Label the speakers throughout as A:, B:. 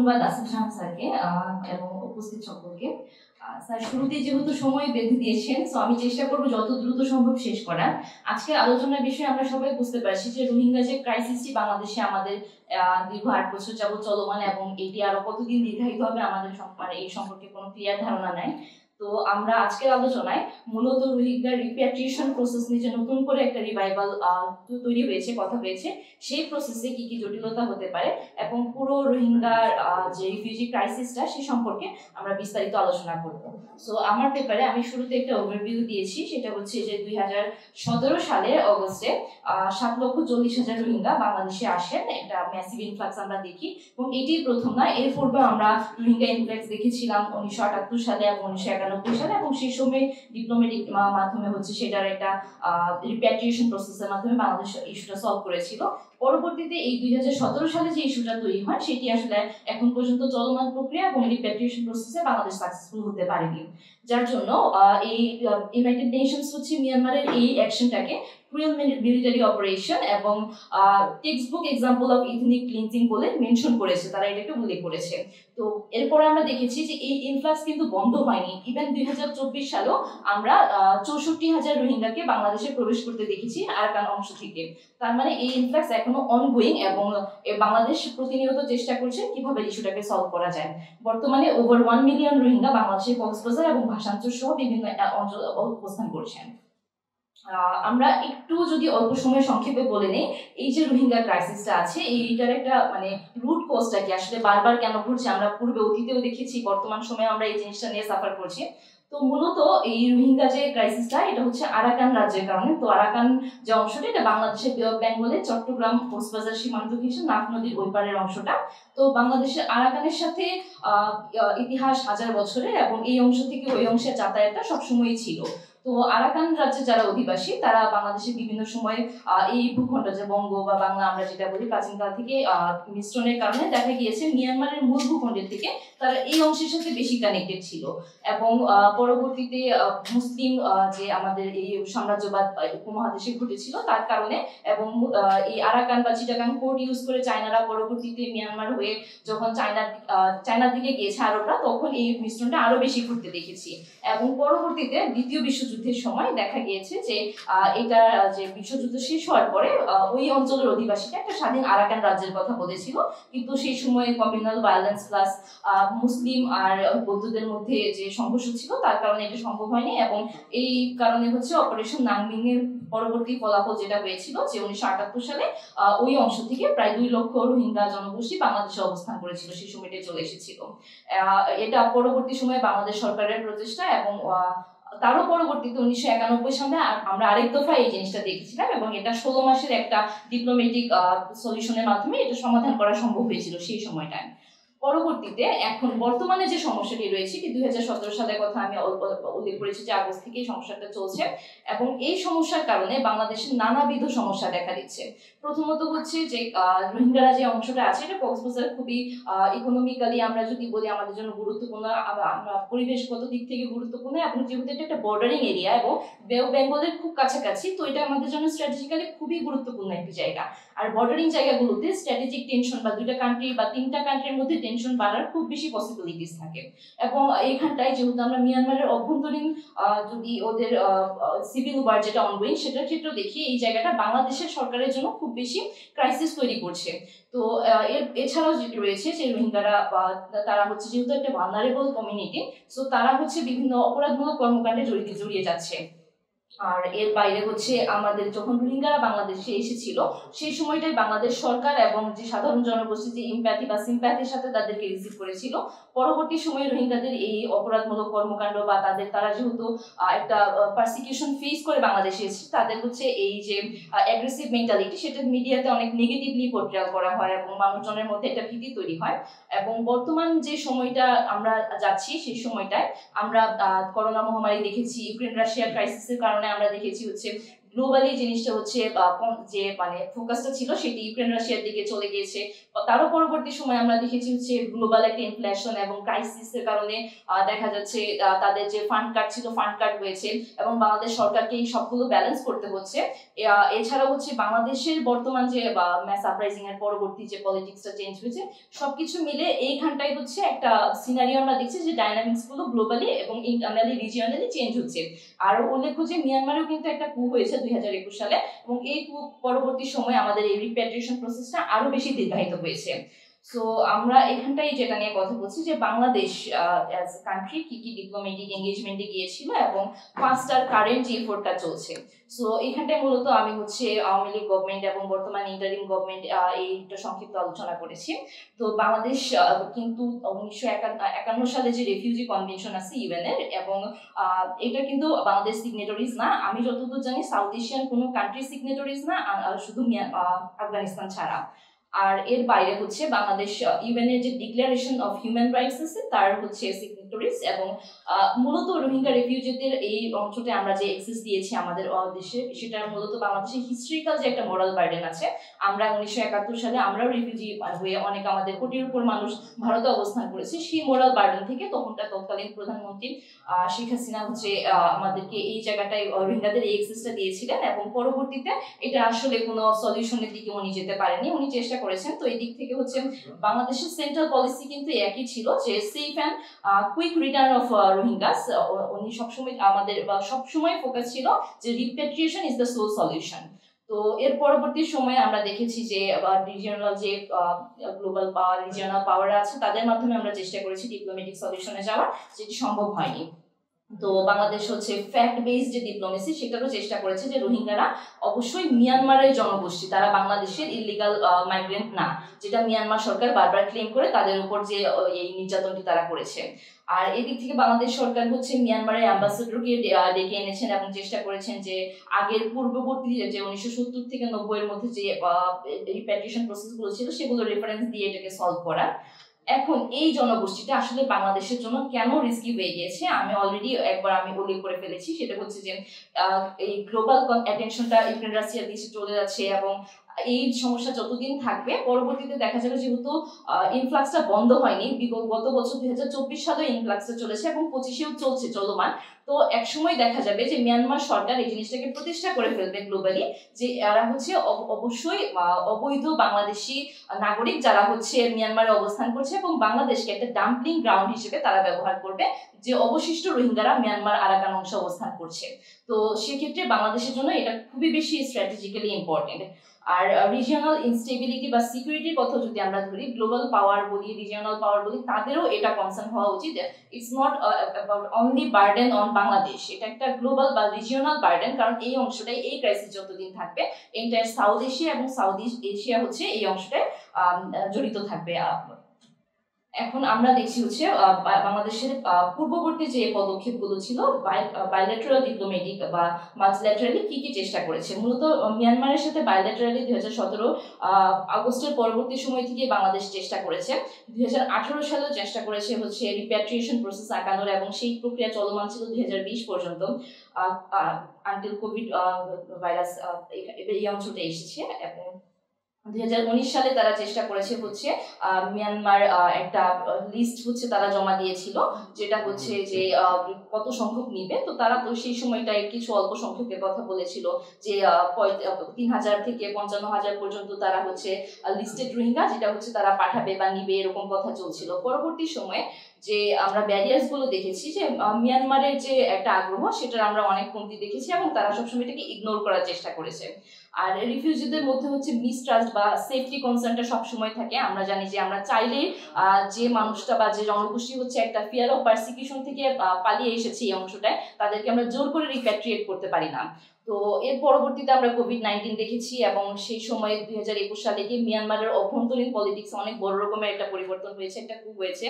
A: ধন্যবাদ আসিফ জাহান স্যারকে এবং উপস্থিত সকলকে। স্যার শুরুতেই যেহেতু সময় বেঁধে দিয়েছেন, তো আমি চেষ্টা করব যত দ্রুত সম্ভব শেষ করার। আজকের আলোচনার বিষয়ে আমরা সবাই বুঝতে পারছি যে রোহিঙ্গা যে ক্রাইসিসটি বাংলাদেশে আমাদের দীর্ঘ 8 বছর যাবত চলমান এবং এটি আরো কতদিন দীর্ঘায়িত হবে আমাদের মানে এই সম্পর্কে কোনো ক্লিয়ার ধারণা নাই। তো আমরা আজকের আলোচনায় মূলত রোহিঙ্গার রিপ্যাট্রিয়েশন প্রসেস নিয়ে যে নতুন করে একটা রিভাইভাল তৈরি হয়েছে, কথা হয়েছে, সেই প্রসেসে কি কি জটিলতা হতে পারে এবং পুরো রোহিঙ্গার যে রিফিউজি ক্রাইসিসটা সে সম্পর্কে আমরা বিস্তারিত আলোচনা করব। সো আমার পেপারে আমি শুরুতে একটা ওভারভিউ দিয়েছি, সেটা হচ্ছে যে 2017 সালের অগস্টে 7,40,000 রোহিঙ্গা বাংলাদেশে আসেন। একটা ম্যাসিভ ইনফ্লাক্স আমরা দেখি এবং এটি প্রথম না, এর পূর্বে আমরা রোহিঙ্গা ইনফ্লাক্স দেখেছিলাম 1978 সালে এবং 1991 সালে, এবং সেই সময় ডিপ্লোম্যাটিক মাধ্যমে হচ্ছে সেটার একটা রিপ্যাট্রিয়েশন প্রসেসের মাধ্যমে বাংলাদেশ ইস্যুটা সলভ করেছিল। পরবর্তীতে এই 2017 সালে যে ইস্যুটা তৈরি হয় সেটি আসলে এখন পর্যন্ত চলমান প্রক্রিয়া এবং রিপ্যাট্রিয়েশন প্রসেসে বাংলাদেশ সাকসেসফুল হতে পারেনি, যার জন্য এই ইউনাইটেড নেশনস হচ্ছে মিয়ানমারের এই অ্যাকশনটাকে ক্রুয়েল মিলিটারি অপারেশন এবং textbook example of ethnic cleansing বলে মেনশন করেছে, তারা এটাকে উল্লেখ করেছে। তো এরপরে আমরা দেখেছি যে এই ইনফ্লাক্স কিন্তু বন্ধ হয়নি। ইভেন 2024 সালেও আমরা 64,000 রোহিঙ্গাকে বাংলাদেশে প্রবেশ করতে দেখেছি আরাকান অংশ থেকে। তার মানে এই ইনফ্লাক্স এখনো অনগোয়িং এবং বাংলাদেশ প্রতিনিয়ত চেষ্টা করছে কিভাবে ইস্যুটাকে সলভ করা যায়। বর্তমানে ওভার 1 মিলিয়ন রোহিঙ্গা বাংলাদেশের কক্সবাজার এবং ভাষাঞ্চল সহ বিভিন্ন অঞ্চলে অবস্থান করছেন। আমরা একটু যদি অল্প সময় সংক্ষেপে বলে নেই, এই যে রোহিঙ্গা ক্রাইসিসটা আছে এইটার একটা মানে রুট কজটা কি, আসলে বারবার কেন ঘটছে, আমরা পূর্বে অতীতেও দেখেছি, বর্তমান সময়ে আমরা এই জিনিসটা নিয়ে সাফার করছি। তো মূলত এই রোহিঙ্গা যে ক্রাইসিসটা এটা হচ্ছে আরাকান রাজ্যের কারণে। তো আরাকান যে অংশটা এটা বাংলাদেশের বে অফ বেঙ্গলের চট্টগ্রাম কক্সবাজার সীমান্ত ঘেঁষে নাফ নদীর ওই পারের অংশটা। তো বাংলাদেশের আরাকানের সাথে ইতিহাস হাজার বছরের এবং এই অংশ থেকে ওই অংশের যাতায়াতটা সবসময়ই ছিল। তো আরাকান রাজ্যে যারা অধিবাসী তারা বাংলাদেশের বিভিন্ন সময় এই ভূখণ্ড যে বঙ্গ বা বাংলা আমরা যেটা বলি প্রাচীনকাল থেকে মিশ্রণের কারণে দেখা গিয়েছে মিয়ানমারের মূল ভূখণ্ডের থেকে তারা এই অংশের সাথে বেশি কানেক্টেড ছিল। এবং পরবর্তীতে মুসলিম যে আমাদের এই সাম্রাজ্যবাদ উপমহাদেশে ঘটেছিল তার কারণে এবং এই আরাকান বা চিটাগাং পোর্ট ইউজ করে চায়নারা পরবর্তীতে মিয়ানমার হয়ে যখন চায়নার দিকে গিয়েছে আরবরা, তখন এই মিশ্রণটা আরো বেশি ঘটতে দেখেছি। এবং পরবর্তীতে দ্বিতীয় বিশ্বযুদ্ধের সময় দেখা গিয়েছে যে এটা যে বিশ্বযুদ্ধ শেষ হওয়ার পরে ওই অঞ্চলের অধিবাসীরা একটা স্বাধীন আরাকান রাজ্যের কথা বলেছিল, কিন্তু সেই সময় কমিউনাল ভায়োলেন্স প্লাস মুসলিম আর বৌদ্ধদের মধ্যে যে সংঘর্ষ ছিল তার কারণে এটা সম্ভব হয়নি। এবং এই কারণে হচ্ছে অপারেশন নাংমিং এর পরবর্তী ফলাফল যেটা হয়েছিল যে 1978 সালে ওই অংশ থেকে প্রায় 2 লক্ষ রোহিঙ্গা জনগোষ্ঠী বাংলাদেশে অবস্থান করেছিল, সেই সময়টা চলে এসেছিল। এটা পরবর্তী সময়ে বাংলাদেশ সরকারের প্রচেষ্টা এবং তারও পরবর্তীতে 1991 সালে আমরা আরেক দফা এই জিনিসটা দেখেছিলাম এবং এটা 16 মাসের একটা ডিপ্লোম্যাটিক সলিউশনের মাধ্যমে এটা সমাধান করা সম্ভব হয়েছিল সেই সময়টায়। পরবর্তীতে এখন বর্তমানে যে সমস্যাটি রয়েছে কি 2017 সালের কথা আমি উল্লেখ করেছি যে আগস্ট থেকে এই সমস্যাটা চলছে এবং এই সমস্যার কারণে বাংলাদেশের নানাবিধ সমস্যা দেখা দিচ্ছে। প্রথমত হচ্ছে যে রোহিঙ্গারা যে অংশটা আছে এটা কক্সবাজার খুবই ইকোনমিক্যালি আমরা যদি বলি আমাদের জন্য গুরুত্বপূর্ণ, পরিবেশগত দিক থেকে গুরুত্বপূর্ণ এবং যেহেতু এটা একটা বর্ডারিং এরিয়া এবং বে অফ বেঙ্গলের খুব কাছাকাছি, তো এটা আমাদের জন্য স্ট্র্যাটেজিক্যালি খুবই গুরুত্বপূর্ণ একটি জায়গা। আর বর্ডারিং জায়গাগুলোতে স্ট্র্যাটেজিক টেনশন বা 2টা কান্ট্রি বা 3টা কান্ট্রির মধ্যে টেনশন বাড়ার খুব বেশি পসিবিলিটিস থাকে। এবং এইখানটায় যেহেতু আমরা মিয়ানমারের অভ্যন্তরীণ যদি ওদের সিভিল ওয়ার যেটা অনগোয়িং সেটার ক্ষেত্রেও দেখি এই জায়গাটা বাংলাদেশের সরকারের জন্য খুব বেশি ক্রাইসিস তৈরি করছে। তো এছাড়াও যেটি রয়েছে যে রোহিঙ্গারা তারা হচ্ছে যেহেতু একটা ভালনারেবল কমিউনিটি, সো তারা হচ্ছে বিভিন্ন অপরাধমূলক কর্মকাণ্ডে জড়িয়ে যাচ্ছে। আর এর বাইরে হচ্ছে আমাদের যখন রোহিঙ্গারা বাংলাদেশে এসেছিল সেই সময়টাই বাংলাদেশ সরকার এবং যে সাধারণ জনগোষ্ঠী যে ইম্প্যাথি বা সিম্প্যাথির সাথে তাদেরকে রিসিভ করেছিল, পরবর্তী সময়ে রোহিঙ্গাদের এই অপরাধমূলক কর্মকাণ্ড বা তারা যেহেতু একটা পারসিকিউশন ফেস করে বাংলাদেশে এসেছে, তাদের হচ্ছে এই যে অ্যাগ্রেসিভ মেন্টালিটি সেটা মিডিয়াতে অনেক নেগেটিভলি পোর্ট্রেল করা হয় এবং মানুষজনের মধ্যে একটা ভীতি তৈরি হয়। এবং বর্তমান যে সময়টা আমরা যাচ্ছি সেই সময়টায় আমরা করোনা মহামারী দেখেছি, ইউক্রেন রাশিয়া ক্রাইসিসের কারণে আমরা দেখেছি হচ্ছে গ্লোবালি জিনিসটা হচ্ছে যে মানে ফোকাসটা ছিল সেটি ইউক্রেন রাশিয়ার দিকে চলে গিয়েছে। তারও পরবর্তী সময় আমরা দেখেছি হচ্ছে গ্লোবাল একটা ইনফ্লেশন এবং ক্রাইসিসের কারণে দেখা যাচ্ছে তাদের যে ফান্ড কাট ছিল ফান্ড কাট হয়েছে এবং বাংলাদেশ সরকারকে এই সবগুলো ব্যালেন্স করতে হচ্ছে। এছাড়া হচ্ছে বাংলাদেশের বর্তমান যে ম্যাস আপরাইজিং এর পরবর্তী যে পলিটিক্সটা চেঞ্জ হয়েছে সবকিছু মিলে এইখানটাই হচ্ছে একটা সিনারিও আমরা দেখছি যে ডাইনামিক্স গুলো গ্লোবালি এবং ইন্টারনালি রিজিয়নালি চেঞ্জ হচ্ছে। আর উল্লেখ্য যে মিয়ানমারেও কিন্তু একটা কু হয়েছে 2021 সালে এবং এই কু পরবর্তী সময়ে আমাদের এই রিপ্যাট্রিয়েশন প্রসেসটা আরো বেশি দীর্ঘায়িত হয়েছে। সো আমরা এখানটাই যেটা নিয়ে কথা বলছি যে বাংলাদেশ অ্যাজ কান্ট্রি কি কি ডিপ্লোম্যাটিক এঙ্গেজমেন্টে গিয়েছিল এবং ফার্স্ট আর কারেন্ট যে এফোর্টটা চলছে। সো এখানটায় মূলত আমি হচ্ছে আওয়ামী লীগ গভর্নমেন্ট এবং বর্তমান ইন্টারিম গভর্নমেন্ট এইটা সংক্ষিপ্ত আলোচনা করেছি। তো বাংলাদেশ কিন্তু 1951 সালে যে রেফিউজি কনভেনশন আছে ইউএন এর এবং এটা কিন্তু বাংলাদেশ সিগনেটরিজ না, আমি যতদূর জানি সাউথ এশিয়ান কোনো কান্ট্রি সিগনেটরিজ না, শুধু আফগানিস্তান ছাড়া। আর এর বাইরে হচ্ছে বাংলাদেশ ইউএন এর যে ডিক্লারেশন অফ হিউম্যান রাইটস আছে তার হচ্ছে সিগনেটরিজ এবং মূলত রোহিঙ্গা রেফিউজিদের এই অঞ্চলে আমরা যে অ্যাক্সেস দিয়েছি আমাদের দেশে সেটা মূলত বাংলাদেশের হিস্ট্রিক্যাল যে একটা মোরাল বার্ডেন আছে। আমরা 1971 সালে আমরাও রিফিউজি হয়ে অনেক আমাদের কোটির উপর মানুষ ভারতে অবস্থান করেছে, সেই মোরাল বার্ডেন থেকে তৎকালীন প্রধানমন্ত্রী শেখ হাসিনা হচ্ছে আমাদেরকে এই জায়গাটায় রোহিঙ্গাদের এই অ্যাক্সেসটা দিয়েছিলেন এবং পরবর্তীতে এটা আসলে কোনো সলিউশনের দিকে উনি যেতে পারেননি, উনি চেষ্টা করেছেন। তো এই দিক থেকে হচ্ছে বাংলাদেশের সেন্ট্রাল পলিসি কিন্তু একই ছিল যে safe and quick return of Rohingyas. উনি সবসময় আমাদের সবসময় ফোকাস ছিল যে repatriation is the sole solution. তো এর পরবর্তী সময়ে আমরা দেখেছি যে রিজিওনাল যে গ্লোবাল পাওয়ার রিজিওনাল পাওয়ার আছে তাদের মাধ্যমে আমরা চেষ্টা করেছি ডিপ্লোম্যাটিক সলিউশনে যাওয়ার, যেটি সম্ভব হয়নি। তো বাংলাদেশ হচ্ছে ফ্যাক্ট বেসড যে ডিপ্লোমেসি সেটারও চেষ্টা করেছে যে রোহিঙ্গারা অবশ্যই মিয়ানমারের জনগোষ্ঠী, তারা বাংলাদেশের ইলিগাল মাইগ্রেন্ট না, যেটা মিয়ানমার সরকার বারবার ক্লেম করে তাদের উপর যে এই নির্যাতনটি তারা করেছে। আর এদিক থেকে বাংলাদেশ সরকার হচ্ছে মিয়ানমারের অ্যাম্বাসেডরকে ডেকে এনেছেন এবং চেষ্টা করেছেন যে আগের পূর্ববর্তী যে 1970 থেকে 90 এর মধ্যে যে রিপ্যাট্রিয়েশন প্রসেসগুলো ছিল সেগুলো রেফারেন্স দিয়ে এটাকে সলভ করার। এখন এই জনগোষ্ঠীটা আসলে বাংলাদেশের জন্য কেন রিস্কি হয়ে গিয়েছে আমি অলরেডি একবার উল্লেখ করে ফেলেছি, সেটা হচ্ছে যে এই গ্লোবাল অ্যাটেনশনটা ইউক্রেন রাশিয়ার দিকে চলে যাচ্ছে এবং এই সমস্যা যতদিন থাকবে পরবর্তীতে দেখা যাবে যেহেতু ইনফ্লাক্সটা বন্ধ হয়নি, গত বছর 2024 সালেও ইনফ্লাক্সটা চলেছে এবং 25-এও চলছে চলমান। তো একসময় দেখা যাবে যে মিয়ানমার সরকার এই জিনিসটাকে প্রতিষ্ঠা করে ফেলবে গ্লোবালি যে এরা হচ্ছে অবশ্যই অবৈধ বাংলাদেশি নাগরিক যারা হচ্ছে মিয়ানমারে অবস্থান করছে এবং বাংলাদেশকে একটা ডাম্পিং গ্রাউন্ড হিসেবে তারা ব্যবহার করবে যে অবশিষ্ট রোহিঙ্গারা মিয়ানমার আরাকান অংশে অবস্থান করছে। তো সেক্ষেত্রে বাংলাদেশের জন্য এটা খুবই বেশি স্ট্র্যাটেজিক্যালি ইম্পর্টেন্ট। আর রিজিওনাল ইনস্টেবিলিটি বা সিকিউরিটির কথা যদি আমরা ধরি, গ্লোবাল পাওয়ার বলি রিজিওনাল পাওয়ার বলি, তাদেরও এটা কনসার্ন হওয়া উচিত। It's not about only burden on Bangladesh, এটা একটা গ্লোবাল বা রিজিওনাল বার্ডেন, কারণ এই অংশটাই এই ক্রাইসিস যতদিন থাকবে এন্টায়ার সাউথ এশিয়া এবং সাউথ ইস্ট এশিয়া হচ্ছে এই অংশটায় জড়িত থাকবে। এখন আমরা দেখছি হচ্ছে বাংলাদেশের পূর্ববর্তী যে পদক্ষেপগুলো ছিল বায়োলেটারাল ডিপ্লোম্যাটিক বা মাল্টিল্যাটারালি কি কি চেষ্টা করেছে। মূলত মিয়ানমারের সাথে বায়োলেটারালি 2017 আগস্টের পরবর্তী সময় থেকে বাংলাদেশ চেষ্টা করেছে, 2018 সালেও চেষ্টা করেছে হচ্ছে রিপ্যাট্রিয়েশন প্রসেস আগানোর এবং সেই প্রক্রিয়া চলমান ছিল 2020 পর্যন্ত আনটিল কোভিড ভাইরাস এই অঞ্চলটা এসেছে। এবং 2019 সালে তারা চেষ্টা করেছে হচ্ছে মিয়ানমার একটা লিস্ট হচ্ছে তারা জমা দিয়েছিল যেটা হচ্ছে যে কত সংখ্যক নিবে। তো তারা তো সেই সময়টায় কিছু অল্প সংখ্যকের কথা বলেছিল যে 3,000 থেকে 55,000 পর্যন্ত তারা হচ্ছে লিস্টেড রোহিঙ্গা যেটা হচ্ছে তারা পাঠাবে বা নিবে এরকম কথা চলছিল। পরবর্তী সময়ে যে আমরা ব্যারিয়ার্স গুলো দেখেছি যে মিয়ানমারের যে একটা আগ্রহ সেটার আমরা অনেক কমতি দেখেছি এবং তারা সবসময় এটাকে ইগনোর করার চেষ্টা করেছে। আর রিফিউজিদের মধ্যে হচ্ছে মিসট্রাস্ট বা সেফটি কনসার্নটা সবসময় থাকে। আমরা জানি যে আমরা চাইলে যে মানুষটা বা যে জনগোষ্ঠী হচ্ছে একটা ফিয়ার অফ পারসিকিউশন থেকে পালিয়ে এসেছে এই অংশটায়, তাদেরকে আমরা জোর করে রিপ্যাট্রিয়েট করতে পারি না। তো এর পরবর্তীতে আমরা কোভিড-19 দেখেছি এবং সেই সময় 2021 সালে গিয়ে মিয়ানমারের অভ্যন্তরীণ পলিটিক্স অনেক বড় রকমের একটা পরিবর্তন হয়েছে, একটা কূপ হয়েছে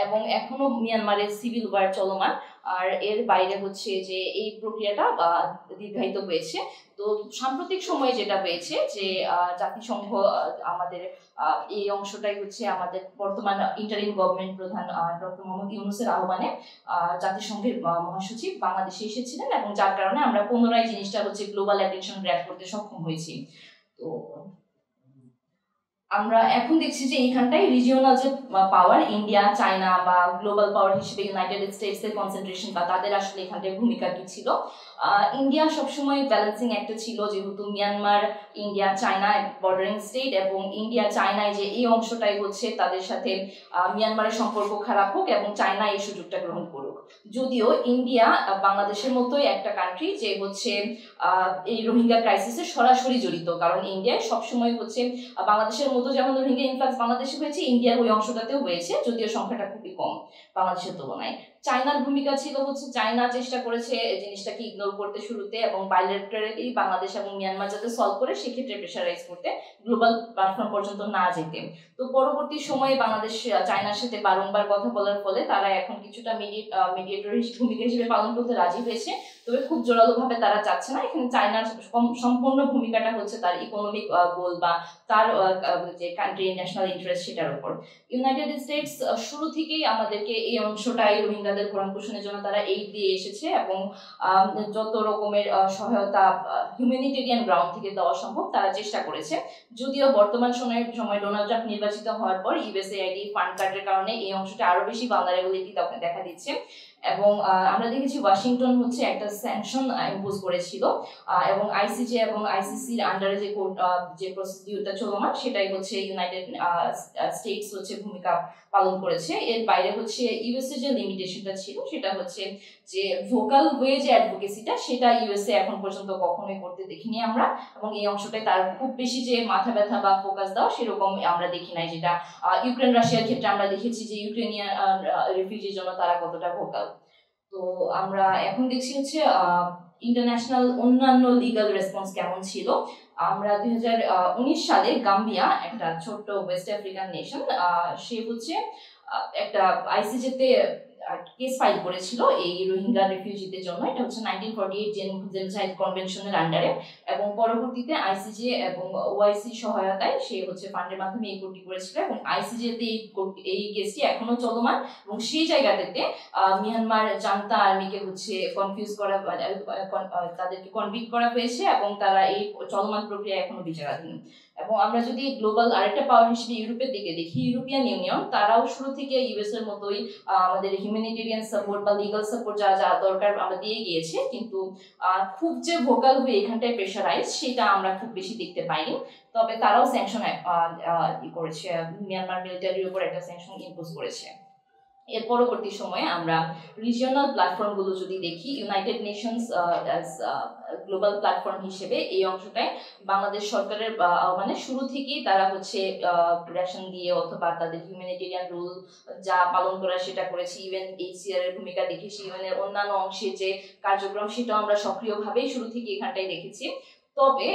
A: এবং এখনো মিয়ানমারের সিভিল ওয়ার চলমান। আর এর বাইরে হচ্ছে যে এই প্রক্রিয়াটা দীর্ঘায়িত হয়েছে। তো সাম্প্রতিক সময়ে যেটা হয়েছে যে জাতিসংঘ আমাদের এই অংশটাই হচ্ছে আমাদের বর্তমান ইন্টারিম গভর্নমেন্ট প্রধান ডক্টর মোহাম্মদ ইউনূসের আহ্বানে জাতিসংঘের মহাসচিব বাংলাদেশে এসেছিলেন, এবং যার কারণে আমরা পুনরায় জিনিসটা হচ্ছে গ্লোবাল অ্যাটেনশন গ্র্যাব করতে সক্ষম হয়েছি। তো আমরা এখন দেখছি যে এইখানটাই রিজিওনাল যে পাওয়ার, ইন্ডিয়া, চায়না বা গ্লোবাল পাওয়ার হিসেবে ইউনাইটেড স্টেটস এর কনসেন্ট্রেশন বা তাদের আসলে এখানটায় ভূমিকা কি ছিল। ইন্ডিয়া সবসময় ব্যালেন্সিং একটা ছিল, যেহেতু Myanmar, India, China bordering state, এবং ইন্ডিয়া চায়নায় যে এই অংশটাই হচ্ছে তাদের সাথে মিয়ানমারের সম্পর্ক খারাপ হোক এবং চায়না এই সুযোগটা গ্রহণ করুক। যদিও ইন্ডিয়া বাংলাদেশের মতোই একটা কান্ট্রি যে হচ্ছে এই রোহিঙ্গা ক্রাইসিসে সরাসরি জড়িত, কারণ ইন্ডিয়ায় সবসময় হচ্ছে বাংলাদেশের মতো যেমন রোহিঙ্গা ইনফ্লাক্স বাংলাদেশে হয়েছে, ইন্ডিয়ার ওই অংশটাতেও হয়েছে, যদিও সংখ্যাটা খুবই কম বাংলাদেশের তুলনায়। চায়নার ভূমিকা ছিল হচ্ছে চায়না চেষ্টা করেছে জিনিসটাকে ইগনোর করতে শুরুতে, এবং বাইলেটারালি বাংলাদেশ এবং মিয়ানমার যাতে সলভ করে সেক্ষেত্রে প্রেশারাইজ করতে, গ্লোবাল প্ল্যাটফর্ম পর্যন্ত না যেতে। তো পরবর্তী সময়ে বাংলাদেশ চায়নার সাথে বারংবার কথা বলার ফলে তারা এখন কিছুটা মিডিয়েটর ভূমিকা হিসেবে পালন করতে রাজি হয়েছে, তবে খুব জোরালোভাবে তারা চাচ্ছে না। এখানে চায়নার সম্পূর্ণ ভূমিকাটা হচ্ছে তার ইকোনমিক গোল বা তার যে কান্ট্রি ন্যাশনাল ইন্টারেস্ট সেটার উপর। ইউনাইটেড স্টেটস শুরু থেকেই আমাদেরকে এই অংশটাই রোহিঙ্গাদের ভরণ পোষণের জন্য তারা এইড দিয়ে এসেছে, এবং যত রকমের সহায়তা হিউম্যানিটেরিয়ান গ্রাউন্ড থেকে দেওয়া সম্ভব তারা চেষ্টা করেছে। যদিও বর্তমান সময় ডোনাল্ড ট্রাম্প নির্বাচিত হওয়ার পর ইউএসএআইডি ফান্ড কাটের কারণে এই অংশটা আরো বেশি ভালনারেবিলিটি দেখা দিচ্ছে, এবং আমরা দেখেছি ওয়াশিংটন হচ্ছে একটা স্যাংশন ইম্পোজ করেছিল, এবং আইসিজে এবং আইসিসির আন্ডারে যে প্রসিডিউরটা চলমান সেটাই হচ্ছে ইউনাইটেড স্টেটস হচ্ছে ভূমিকা পালন করেছে। এর বাইরে হচ্ছে ইউএসএ যে লিমিটেশনটা ছিল সেটা হচ্ছে যে ভোকাল ওয়ে যে অ্যাডভোকেসিটা, সেটা ইউএসএ এখন পর্যন্ত কখনোই করতে দেখিনি আমরা, এবং এই অংশটাই তার খুব বেশি যে মাথা ব্যথা বা ফোকাস দাও সেরকম আমরা দেখি নাই, যেটা ইউক্রেন রাশিয়ার ক্ষেত্রে আমরা দেখেছি যে ইউক্রেনিয়ান রিফিউজির জন্য তারা কতটা ভোকাল। তো আমরা এখন দেখছি হচ্ছে ইন্টারন্যাশনাল অন্যান্য লিগাল রেসপন্স কেমন ছিল। আমরা 2019 সালে গাম্বিয়া, একটা ছোট্ট ওয়েস্ট আফ্রিকান নেশন, সে হচ্ছে একটা আইসিজেতে কেস ফাইল করেছিল এই রোহিঙ্গা রিফিউজিদের জন্য। এটা হচ্ছে 1948 জেনোসাইড কনভেনশনের আন্ডারে, এবং পরবর্তীতে আইসিজে এবং ওআইসি সহায়তায় সে হচ্ছে ফান্ডের মাধ্যমে এই কোর্টটি করেছিল, এবং আইসিজেতে এই কেসটি এখনো চলমান, এবং সেই জায়গাটাতে মিয়ানমার জান্তা আর্মিকে হচ্ছে কনফিউজ করা, তাদেরকে কনভিক্ট করা হয়েছে, এবং তারা এই চলমান প্রক্রিয়া এখনো বিচারাধীন। এবং আমরা যদি গ্লোবাল আরেকটা পাওয়ার হিসেবে ইউরোপের দিকে দেখি, ইউরোপিয়ান ইউনিয়ন তারাও শুরু থেকে ইউএস এর মতোই আমাদের হিউম্যানিটেরিয়ান সাপোর্ট বা লিগাল সাপোর্ট যা যা দরকার আমরা দিয়ে গিয়েছে, কিন্তু খুব যে ভোকাল হয়ে এখানটায় প্রেশারাইজ সেটা আমরা খুব বেশি দেখতে পাইনি। তবে তারাও স্যাংশন করেছে, মিয়ানমার মিলিটারির উপর একটা স্যাংশন ইম্পোজ করেছে। এর পরবর্তী সময়ে আমরা রিজিওনাল প্ল্যাটফর্মগুলো যদি দেখি, ইউনাইটেড নেশনস গ্লোবাল প্ল্যাটফর্ম হিসেবে এই অংশটায় বাংলাদেশ সরকারের মানে শুরু থেকেই তারা হচ্ছে রেশন দিয়ে অথবা তাদের হিউম্যানিটেরিয়ান রুল যা পালন করা সেটা করেছে। UNHCR এর ভূমিকা দেখেছি, ইউএনের অন্যান্য অংশের যে কার্যক্রম সেটাও আমরা সক্রিয়ভাবেই শুরু থেকে এখানটাই দেখেছি। তবে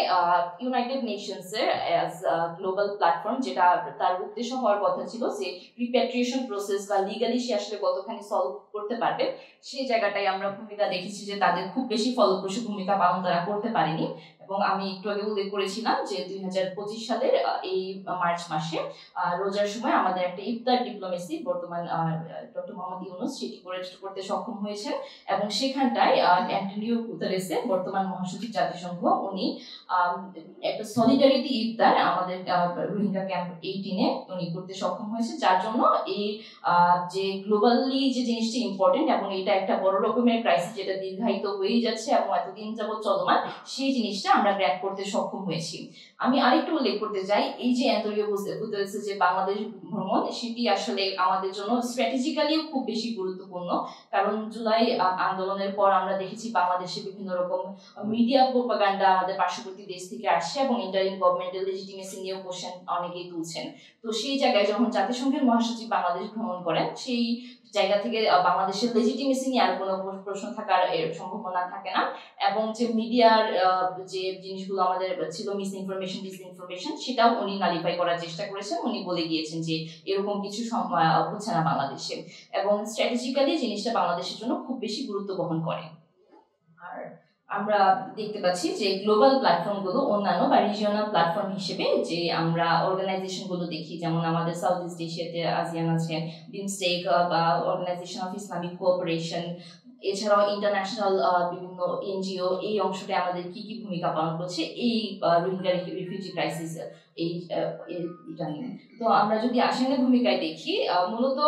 A: ইউনাইটেড নেশনসের অ্যাজ গ্লোবাল প্ল্যাটফর্ম যেটা তার উদ্দেশ্য হওয়ার কথা ছিল যে রিপ্যাট্রিয়েশন প্রসেস বা লিগালি সে আসলে কতখানি সলভ করতে পারবে, সেই জায়গাটাই আমরা ভূমিকা দেখেছি যে তাদের খুব বেশি ফলপ্রসূ ভূমিকা পালন তারা করতে পারেনি। এবং আমি একটু আগে উল্লেখ করেছিলাম যে 2025 সালের এই মার্চ মাসে রোজার সময় আমাদের একটা ইফতার ডিপ্লোমেসি বর্তমান ডক্টর মোহাম্মদ ইউনূস সেটি করতে সক্ষম হয়েছেন, এবং সেখানটায় অ্যান্টোনিও গুতেরেস বর্তমান মহাসচিব জাতিসংঘ, উনি একটা সলিডারিটি ইফতার আমাদের রোহিঙ্গা ক্যাম্প 18-এ উনি করতে সক্ষম হয়েছে, যার জন্য এই যে গ্লোবালি যে জিনিসটি ইম্পর্টেন্ট এবং এটা একটা বড় রকমের ক্রাইসিস যেটা দীর্ঘায়িত হয়েই যাচ্ছে এবং এতদিন যাবৎ চলমান, সেই জিনিসটা আমরা গ্র্যাব করতে সক্ষম হয়েছি। আমি আরেকটু উল্লেখ করতে চাই, এই যে অ্যান্টোনিও গুতেরেস যে বাংলাদেশ ভ্রমণ, সেটি আসলে আমাদের জন্য স্ট্র্যাটেজিক্যালিও খুব বেশি গুরুত্বপূর্ণ, কারণ জুলাই আন্দোলনের পর আমরা দেখেছি বাংলাদেশে বিভিন্ন রকম মিডিয়া প্রোপাগান্ডা আমাদের পার্শ্ববর্তী দেশ থেকে আসছে, এবং ইন্টারিম গভর্নমেন্টের লেজিটিমেসি নিয়েও কোশ্চেন অনেকেই তুলছেন। তো সেই জায়গায় যখন জাতিসংঘের মহাসচিব বাংলাদেশ ভ্রমণ করেন, সেই জায়গা থেকে বাংলাদেশের লেজিটিমেসি নিয়ে আর কোনো প্রশ্ন থাকার সম্ভাবনা থাকে না, এবং যে মিডিয়ার যে জিনিসগুলো আমাদের ছিল মিস ইনফরমেশন ডিসইনফরমেশন, সেটাও উনি নালিফাই করার চেষ্টা করেছেন। উনি বলে গিয়েছেন যে এরকম কিছু হচ্ছে না বাংলাদেশে, এবং স্ট্র্যাটেজিক্যালি জিনিসটা বাংলাদেশের জন্য খুব বেশি গুরুত্ব বহন করে। আর আমরা দেখতে পাচ্ছি যে গ্লোবাল প্ল্যাটফর্মগুলো অন্যান্য বা রিজিওনাল প্ল্যাটফর্ম হিসেবে যে আমরা অর্গানাইজেশনগুলো দেখি, যেমন আমাদের সাউথ ইস্ট এশিয়াতে আসিয়ান আছে, বিমস্টেক বা অর্গানাইজেশন অফ ইসলামিক কোঅপারেশন, এছাড়াও ইন্টারন্যাশনাল বিভিন্ন এনজিও, এই অংশটা আমাদের কি কি ভূমিকা পালন করছে এই রোহিঙ্গা রিফিউজি ক্রাইসিস এটা নিয়ে। তো আমরা যদি আসিয়ানের ভূমিকায় দেখি, মূলত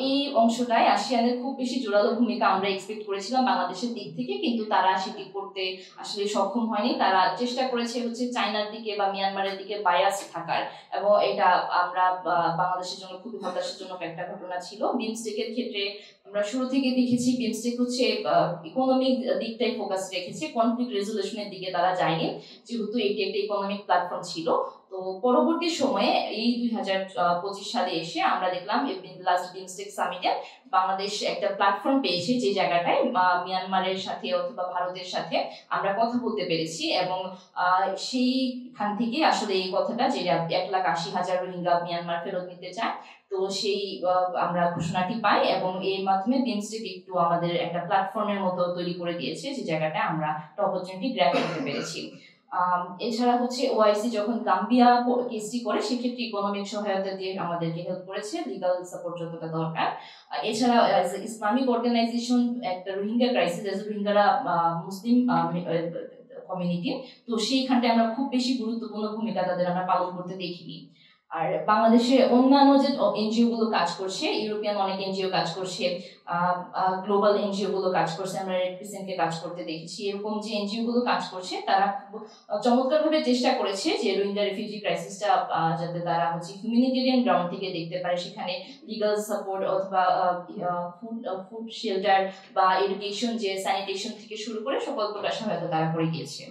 A: এই অংশটায় আসিয়ানের খুব বেশি জোরালো ভূমিকা আমরা এক্সপেক্ট করেছিলাম বাংলাদেশের দিক থেকে, কিন্তু তারা সেটি করতে আসলে সক্ষম হয়নি। তারা চেষ্টা করেছে হচ্ছে চায়নার দিকে বা মিয়ানমারের দিকে বায়াস থাকার, এবং এটা আমরা বাংলাদেশের জন্য খুবই হতাশাজনক একটা ঘটনা ছিল। বিমস্টেকের ক্ষেত্রে আমরা শুরু থেকে দেখেছি বিমস্টেক হচ্ছে ইকোনমিক দিকটাই ফোকাস রেখেছে, কনফ্লিক্ট রেজলিউশনের দিকে তারা যায়নি, যেহেতু এটি একটা ইকোনমিক প্ল্যাটফর্ম ছিল। তো পরবর্তী সময়ে এই 2025 সালে এসে আমরা দেখলাম লাস্ট বিমস্টেক সামিটে বাংলাদেশ একটা প্ল্যাটফর্ম পেয়েছে, যে জায়গাটায় মিয়ানমারের সাথে অথবা ভারতের সাথে আমরা কথা বলতে পেরেছি, এবং সেইখান থেকে আসলে এই কথাটা যে 1,80,000 রোহিঙ্গা মিয়ানমার ফেরত নিতে চায়, তো সেই আমরা ঘোষণাটি পাই, এবং এর মাধ্যমে বিমস্টেক একটু আমাদের একটা প্ল্যাটফর্মের মতো তৈরি করে দিয়েছে, যে জায়গাটা আমরা অপরচুনিটি গ্র্যাব করতে পেরেছি। এছাড়া হচ্ছে ওআইসি যখন গাম্বিয়া কেসটি করে, সেক্ষেত্রে ইকোনমিক সহায়তা দিয়ে আমাদেরকে হেল্প করেছে, লিগাল সাপোর্ট যতটা দরকার। এছাড়া ইসলামিক অর্গানাইজেশন একটা রোহিঙ্গা ক্রাইসিস, রোহিঙ্গারা মুসলিম কমিউনিটি, তো সেইখানটায় আমরা খুব বেশি গুরুত্বপূর্ণ ভূমিকা তাদের আমরা পালন করতে দেখিনি। আর বাংলাদেশে অন্যান্য যে এনজিও গুলো কাজ করছে, ইউরোপিয়ান অনেক এনজিও কাজ করছে, গ্লোবাল এনজিও গুলো কাজ করছে, আমরা রেড ক্রিসেন্টকে কাজ করতে দেখেছি। এরকম যে এনজিও গুলো কাজ করছে তারা চমৎকারভাবে চেষ্টা করেছে যে রোহিঙ্গা রিফিউজি ক্রাইসিসটা যাতে তারা হচ্ছে হিউম্যানিটেরিয়ান গ্রাউন্ড থেকে দেখতে পারে, সেখানে লিগাল সাপোর্ট অথবা ফুড শেল্টার বা এডুকেশন, যে স্যানিটেশন থেকে শুরু করে সকল প্রকার সহায়তা তারা করে গিয়েছে।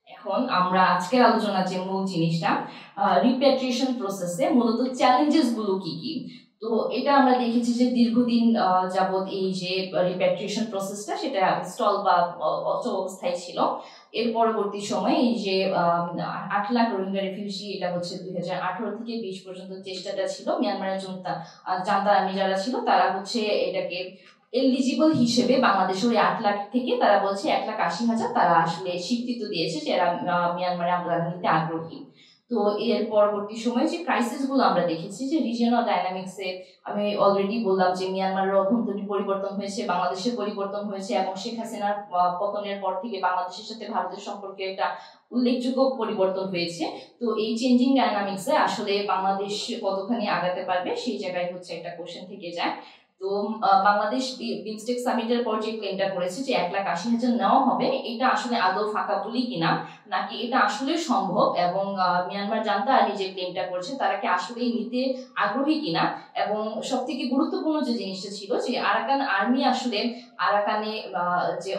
A: এখন আমরা আজকের আলোচনার যে মূল জিনিসটা, রিপ্যাট্রিয়েশন প্রসেসে মূলত চ্যালেঞ্জেস গুলো কি কি, তো এটা আমরা দেখেছি যে দীর্ঘদিন যাবত এই যে রিপ্যাট্রিয়েশন প্রসেসটা সেটা স্টল বা অবস্থায় ছিল। এর পরবর্তী সময়ে এই যে 8 লাখ রোহিঙ্গা রিফিউজি, এটা হচ্ছে 2018 থেকে 20 পর্যন্ত চেষ্টাটা ছিল মিয়ানমারের জান্তা আর্মি যারা ছিল, তারা হচ্ছে এটাকে এলিজিবল হিসেবে বাংলাদেশের ওই 8 লাখ থেকে তারা বলছে 1,80,000 তারা আসলে স্বীকৃতি দিয়েছে যে এরা মিয়ানমারে আমরা নিতে আগ্রহী। তো এর পরবর্তী সময়ে যে ক্রাইসিস গুলো আমরা দেখেছি, যে রিজিওনাল ডাইনামিক্সে আমি অলরেডি বললাম যে মিয়ানমারের অভ্যন্তরীণ পরিবর্তন হয়েছে, বাংলাদেশের পরিবর্তন হয়েছে, এবং শেখ হাসিনার পতনের পর থেকে বাংলাদেশের সাথে ভারতের সম্পর্কে একটা উল্লেখযোগ্য পরিবর্তন হয়েছে। তো এই চেঞ্জিং ডাইনামিক্সে আসলে বাংলাদেশ কতখানি আগাতে পারবে, সেই জায়গায় হচ্ছে একটা কোশ্চেন থেকে যায়। তো বাংলাদেশ বিমস্টেক সামিটের পর যে ক্লেমটা করেছে যে 1,80,000 নেওয়া হবে, এটা আসলে আদৌ ফাঁকা বলি কিনা, নাকি এটা আসলে সম্ভব, এবং মিয়ানমার জান্তা আর্মি যে ক্লেমটা করছে তারা কি আসলেই নিতে আগ্রহী কিনা, এবং সব থেকে গুরুত্বপূর্ণ যে জিনিসটা ছিল যে আরাকান আর্মি আসলে আরাকানে যে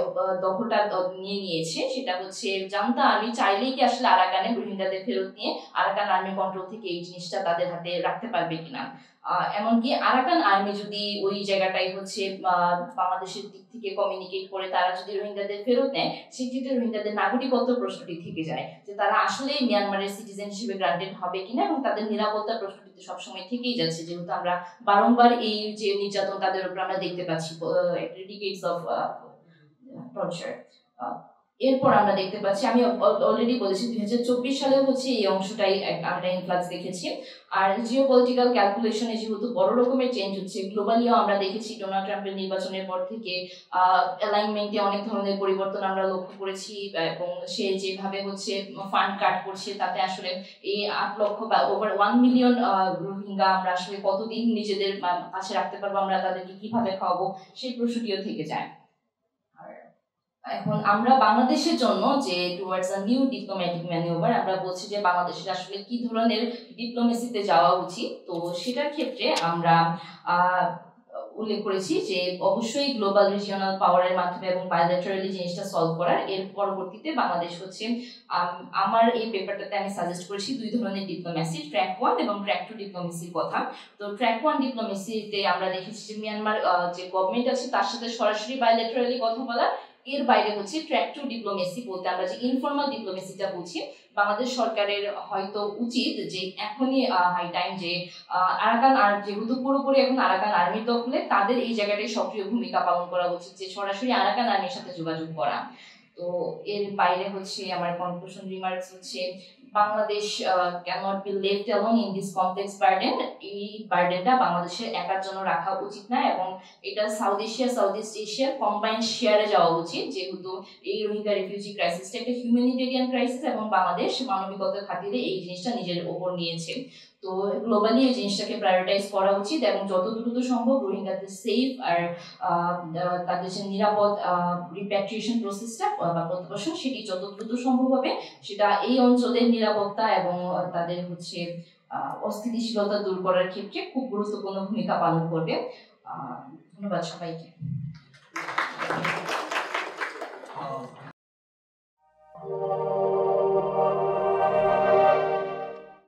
A: দখলটা নিয়ে নিয়েছে, সেটা হচ্ছে জান্তা আর্মি চাইলেই কি আসলে আরাকানে রোহিঙ্গাদের ফেরত নিয়ে আরাকান আর্মি কন্ট্রোল থেকে এই জিনিসটা তাদের হাতে রাখতে পারবে কিনা। এমনকি আরাকান আর্মি যদি ওই জায়গাটাই হচ্ছে বাংলাদেশের দিক থেকে কমিউনিকেট করে তারা যদি রোহিঙ্গাদের ফেরত নেয়, সেক্ষেত্রে রোহিঙ্গাদের নাগরিকত্ব প্রশ্নটি থেকে যায়, যে তারা আসলে মিয়ানমারের সিটিজেন হিসেবে গ্রান্টেড হবে কিনা, এবং তাদের নিরাপত্তা প্রশ্নটি সবসময় থেকেই যাচ্ছে, যেহেতু আমরা বারংবার এই যে নির্যাতন তাদের উপর আমরা দেখতে পাচ্ছি, ডিকেডস অফ টর্চার। এরপর আমরা দেখতে পাচ্ছি, আমি অলরেডি বলেছি 2024 সালে হচ্ছে এই অংশটাই আমরা ইনফ্লাক্স দেখেছি। আর জিওপলিটিক্যাল ক্যালকুলেশনে যেহেতু বড় রকমের চেঞ্জ হচ্ছে, গ্লোবালিও আমরা দেখেছি ডোনাল্ড ট্রাম্পের নির্বাচনের পর থেকে অ্যালাইনমেন্টে অনেক ধরনের পরিবর্তন আমরা লক্ষ্য করেছি, এবং সে যেভাবে হচ্ছে ফান্ড কাট করছে, তাতে আসলে এই 8 লক্ষ বা ওভার 1 মিলিয়ন রোহিঙ্গা আমরা আসলে কতদিন নিজেদের কাছে রাখতে পারবো, আমরা তাদেরকে কিভাবে খাওয়াবো, সেই প্রশ্নটিও থেকে যায়। এখন আমরা বাংলাদেশের জন্য যে টুয়ার্ডস আ নিউ ডিপ্লোম্যাটিক ম্যানিউভার, আমরা বলছি যে বাংলাদেশের আসলে কি ধরনের ডিপ্লোমেসিতে যাওয়া উচিত, তো সেটার ক্ষেত্রে আমরা উল্লেখ করেছি যে অবশ্যই গ্লোবাল রিজিওনাল পাওয়ারের মাধ্যমে এবং বায়োল্যাটারালি জিনিসটা সলভ করার। এর পরবর্তীতে বাংলাদেশ হচ্ছে আমার এই পেপারটাতে আমি সাজেস্ট করেছি 2 ধরনের ডিপ্লোমেসি, ট্র্যাক 1 এবং ট্র্যাক 2 ডিপ্লোমেসির কথা। তো ট্র্যাক 1 ডিপ্লোমেসিতে আমরা দেখেছি যে মিয়ানমার যে গভর্নমেন্ট আছে তার সাথে সরাসরি বায়োল্যাটারালি কথা বলা। এর বাইরে হচ্ছে ট্র্যাক 2 ডিপ্লোমেসি বলতে আমরা যে ইনফর্মাল ডিপ্লোমেসিটা বুঝি। বাংলাদেশ সরকারের হয়তো উচিত যে এখনই হাই টাইম যে আরাকান আর যেহেতু পুরোপুরি এখন আরাকান আর্মির দখলে, তাদের এই জায়গাটায় সক্রিয় ভূমিকা পালন করা উচিত, যে সরাসরি আরাকান আর্মির সাথে যোগাযোগ করা। তো এর বাইরে হচ্ছে আমার কনক্লুশন রিমার্কস হচ্ছে Bangladesh cannot be left alone in this complex burden. এই বার্ডেনটা বাংলাদেশের একার জন্য রাখা উচিত না এবং এটা সাউথ এশিয়া, সাউথ ইস্ট এশিয়ার কম্বাইন্ড শেয়ারে যাওয়া উচিত, যেহেতু এই রোহিঙ্গা রিফিউজি ক্রাইসিসটা একটা হিউম্যানিটেরিয়ান ক্রাইসিস এবং বাংলাদেশ মানবিকতার খাতিরে এই জিনিসটা নিজের ওপর নিয়েছে। তো গ্লোবালি এই জিনিসটাকে প্রায়োরিটাইজ করা উচিত এবং যত দ্রুত সম্ভব রোহিঙ্গাদের সেফ আর তাদের যে নিরাপদ রিপ্যাট্রিয়েশন প্রসেসটা বা প্রত্যাবাসন সেটি যত দ্রুত সম্ভব হবে, সেটা এই অঞ্চলের নিরাপত্তা এবং তাদের হচ্ছে অস্থিতিশীলতা দূর করার ক্ষেত্রে খুব গুরুত্বপূর্ণ ভূমিকা পালন করবে। ধন্যবাদ সবাইকে।